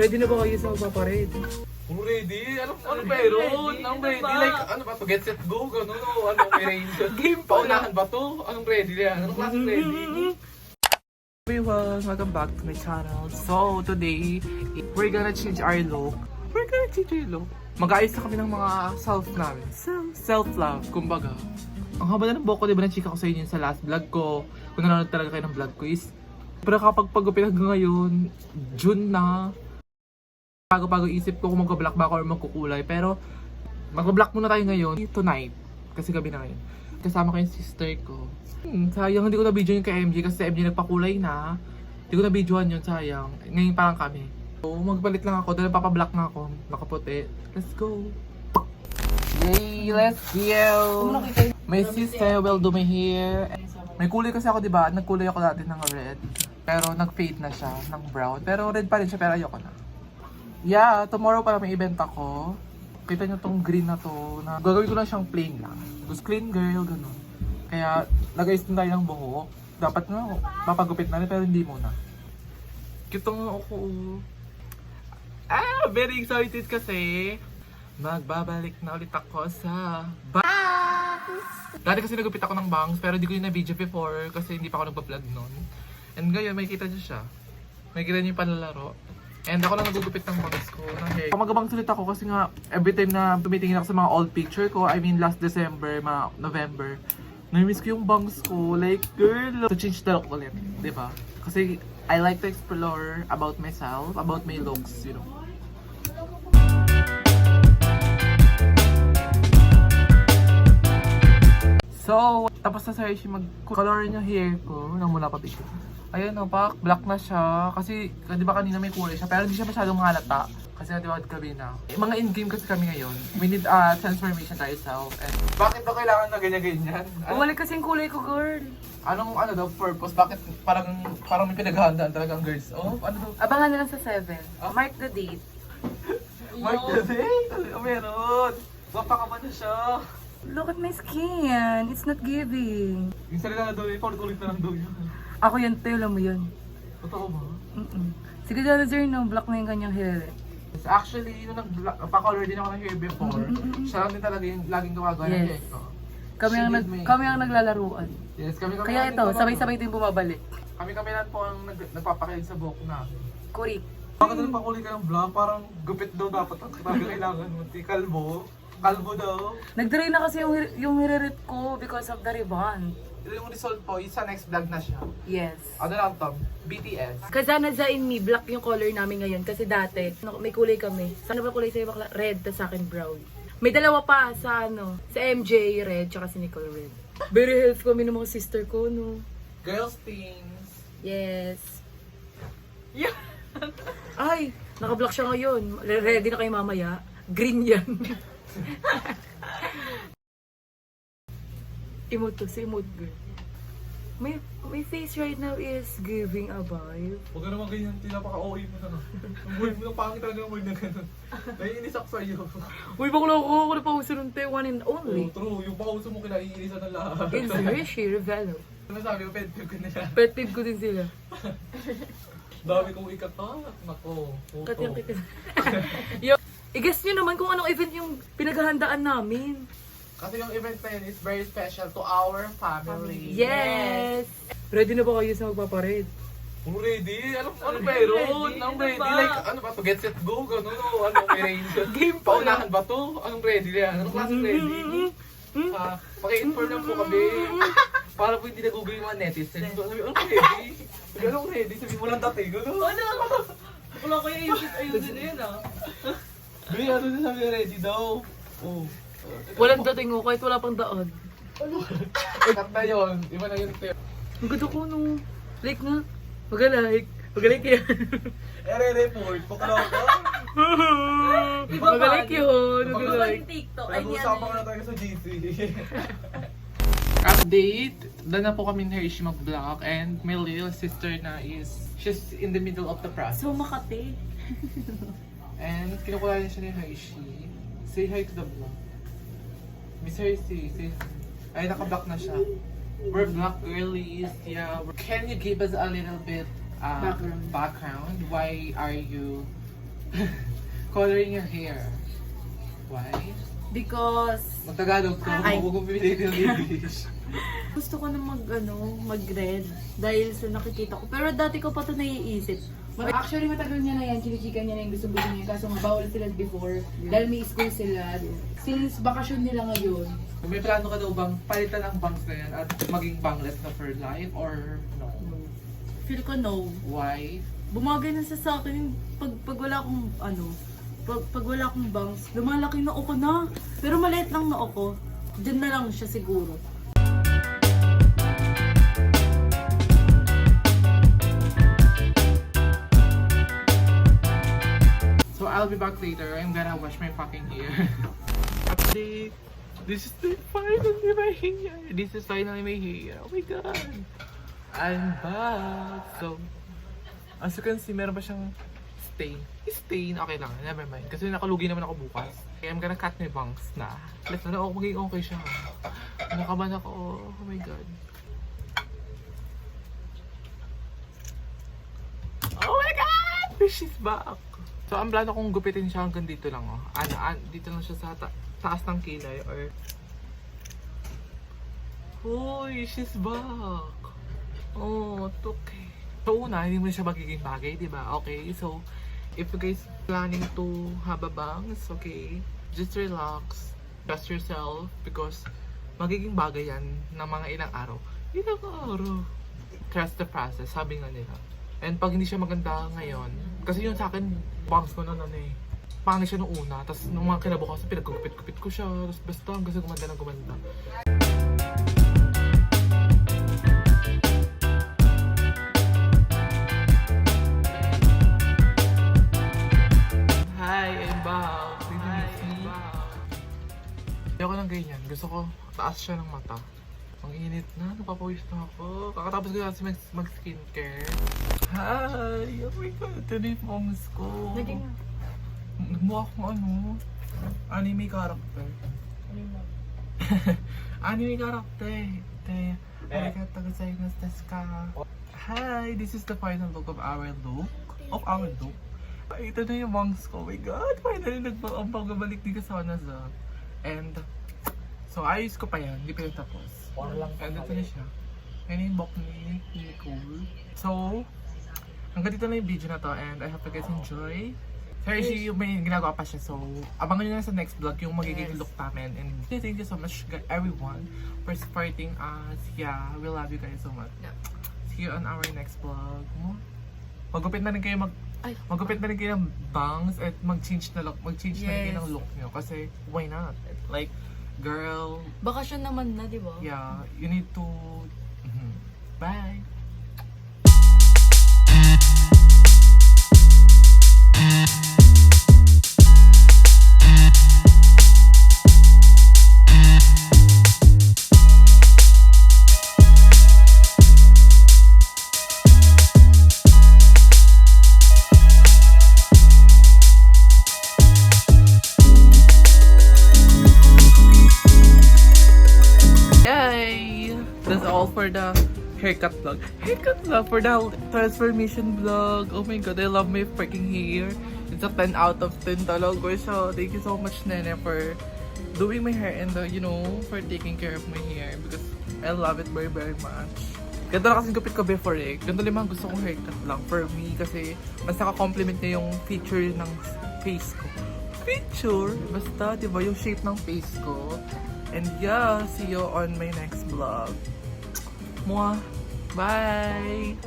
Ready na ba kayo sa magpapared? Kung ready? Ano meron? Anong ready? Like, ano ba to? Get set go? Gano'n o? Ano, may range? Game pa Paunahan ba to? Anong ready yan? Anong klaseng ready? Everyone, welcome back to my channel. So, today, we're gonna change our look. Mag-ayos na kami ng mga self namin. Self-love, kumbaga. Ang haba na ng buhok ko, diba na-chika ko sa inyo sa last vlog ko. Kung nanonood talaga kayo ng vlog ko is, pero kapag pag-upit hanggang ngayon, June na. Bago isip ko kung mag-black ba ako or magkukulay. Pero, mag-black muna tayo ngayon, tonight. Kasi gabi na ngayon. Kasama ko yung sister ko. Sayang, hindi ko na-video yung kay MJ kasi si MJ nagpakulay na. Hindi ko na-videoan yun, sayang. Ngayon parang kami. So, magpalit lang ako dahil papablock na ako. Nakaputi. Let's go! Yay! Let's go! My sister will do my hair. May kulay kasi ako, diba? Nagkulay ako dati ng red. Pero nag-fade na siya ng brown. Pero red pa rin siya, pero ayoko na. Yeah, tomorrow para may event ako. Kita nyo tong green na to. Na gagawin ko lang siyang plain lang. Gusto clean girl, ganun. Kaya, nag-ayos din tayo ng buhok. Dapat nga, papagupit na rin, pero hindi muna. Cute nga ako. Very excited kasi. Magbabalik na ulit ako sa bangs! Dati kasi nagupit ako ng bangs, pero hindi ko yung na-video before kasi hindi pa ako nagpa-vlog nun. And ngayon, makikita nyo siya. Makikita nyo yung panlalaro. And ako lang nagugupit ng bangs ko, ng hair. Magabangs ulit ako kasi nga, every time na tumitingin ako sa mga old picture ko, I mean last December, mga November, na-miss ko yung bangs ko. Like, girl, to change the look ulit, diba? Kasi I like to explore about myself, about my looks, you know. So, tapos na sa Hershey mag-color yung hair ko nang mula pa picture. Ayun o, black na siya. Kasi, di ba kanina may kulay siya, pero hindi siya masyadong halata. Kasi di ba gabi na. Mga in-game kasi kami ngayon. We need transformation tayo self. And bakit daw kailangan na ganyan-ganyan? Bumalik kasi yung kulay ko, girl. Anong daw purpose? Bakit parang may pinaghahandaan talaga ang girls? Oh, ano daw? Abangan na lang sa 7. Mark the date. Mark the date? Meron! Mapakaman na siya. Look at my skin. It's not giving. Yung salita na daw yun, paulit-ulit na lang daw yun. Ako yun, te, alam mo yun. Totoo ba? Sige, Sir, no, black na yung kanyang hair. Actually, nung nagpa-color din ako ng hair before, siya lang din talaga yung laging gumagawa ng hair ko. Kami ang naglalaruan. Yes, kami Kaya ito, sabay-sabay din bumabalik. Kami lang po ang nagpapakilig sa buhok na. Kurik. Bakit nung pakulay ka ng black? Parang gupit daw dapat ang kailangan mo. Kalbo. Kalbo daw. Nag-dry na kasi yung hirit ko because of the rebound. Yung result po, isa next vlog na siya. Yes. Ano lang to? BTS. Kazana in me, black yung color namin ngayon. Kasi dati, may kulay kami. Sana ba kulay sa'yo bakla? Red, tas sa akin brown. May dalawa pa sa sa MJ red, tsaka si Nicole red. Very helpful kami ng mga sister ko, no? Girls things. Yes. Yeah. Ay, naka-black siya ngayon. Ready na kayo mamaya. Green yan. Emote to, si emote girl. My face right now is giving a vibe. Huwag ka naman ganyan, tinapaka-OA mo na. Ang word mo ng pangit talaga ng word na gano'n. Naiinis ako sa'yo. Uy, bakla ako na pauso nun, te. One and only. Oh, true. Yung pauso mo kinaiinisan ng lahat. It's Rishi Revelo. Ano sabi ko, pet peeve ko na siya. Pet peeve ko din sila. Dami kong ikatat. Nako. Katiyang kita. I-guess nyo naman kung anong event yung pinaghahandaan namin. Kasi yung event na yun is very special to our family. Yes! Ready na ba kayo sa magpapared? Kung ready? Ano meron? Anong ready? Like, ano ba to? Get set go? Gano'n o? Ano? May range? Game pa Paunahan ba to? Anong ready yan? Anong klaseng ready? Paki-inform lang po kami. Para po hindi na-google yung mga netizens. Sabi, anong ready? Sabi, anong ready? Sabi mo lang dati. Gano'n? Wala ko yung ayusin na yun Hindi, ano na sabi ready daw? Oh. Walang dating ko kahit wala pang daan. Cut na yun. Iba na yun. Ang ganda ko no. Like nga. Mag-like. Mag-like yan. Report. Pakalaw ka. Mag-like yun. Mag-like. TikTok. Nag-usapan ka na tayo sa GC. Update. Doon na po kami ni Hershey mag-vlog. And my little sister na she's in the middle of the process. So Makati. And kinukuha niya siya ni Hershey. Say hi to the vlog. Miss Hershey, say hi. Ay, naka-block na siya. We're black girlies, yeah. Can you give us a little bit background? Why are you Coloring your hair. Why? Because Magtagalog ko, Ay. huwag kong pilitin ng English. gusto ko na mag-red dahil sa nakikita ko. Pero dati ko pa ito naiisip. Actually, matagal niya na yan. Chinichika niya na yung gusto niya. Kaso nga, bawal sila before. Dahil may school sila. Since bakasyon nila ngayon. May plano ka daw bang palitan ang bangs na yan at maging bangless na for life or no? Feel ko no. Why? Bumagay na sa akin yung pag wala akong pag wala akong bangs, lumalaki na ako na. Pero maliit lang na ako. Diyan na lang siya siguro. So I'll be back later. I'm gonna wash my fucking hair. Update. This is finally my hair. This is finally my hair. Oh my god. I'm back. So, as you can see, meron pa siyang stain. Stain, okay lang. Never mind. Kasi nakalugi naman ako bukas. Okay, I'm gonna cut my bangs na. Let's na ako maging okay siya. Nakaban ako. Oh my god. Oh my god! She's back. So, ang plano kong gupitin siya hanggang dito lang, oh. Dito lang siya sa taas ng kilay, or... Hoy, she's back! Oh, okay. So, una, hindi mo siya magiging bagay, di ba? Okay, so, if you guys planning to have a bangs, okay, just relax, trust yourself, because magiging bagay yan ng mga ilang araw. Ilang araw. Trust the process, sabi nga nila. And pag hindi siya maganda ngayon, kasi yun sa akin, bangs ko na pangit siya nung una, tapos nung mga kinabukasan, pinagkupit-kupit ko siya, tapos basta hanggang sa gumanda ng gumanda. Hi, I'm back. Did you miss me? Ayoko ng ganyan. Gusto ko, taas siya ng mata. Ang init na, napapawis na ako. Kakatapos ko kasi mag-skincare. Hi! Oh my god, ito na yung bangs ko. Naging Nagmukha akong anime character. Anime character. Arigatou gozaimasu desu ka? Hi! This is the final look of our look. Ay, ito na yung bangs ko. Oh my god! Finally, ang pagbabalik di ka sana sa. And, so ayos ko pa yan. Hindi pa yung tapos. And ito na siya. Yan yung book ni Nicole. So, hanggang dito na yung video na to. And I hope you guys enjoy. Sorry, may ginagawa pa siya. So, abangan nyo na sa next vlog yung magiging look namin. And thank you so much everyone for supporting us. Yeah, we love you guys so much. See you on our next vlog. Magupit na rin kayo magupit na rin kayo ng bangs at mag-change na rin kayo ng look nyo. Kasi, why not? Like, girl, bakasyon naman na, di ba? yeah, you need to... Bye! Yay! That's all for the haircut vlog. For the transformation vlog. Oh my god, I love my freaking hair. It's a 10 out of 10 talaga. So, thank you so much, Nene, for doing my hair and, for taking care of my hair because I love it very, very much. Ganda na kasi gupit ko before eh. Ganda lang mga gusto kong haircut lang for me kasi mas naka-compliment niya yung feature ng face ko. Feature? Basta, di ba, yung shape ng face ko. And yeah, see you on my next vlog. Mwah! Bye!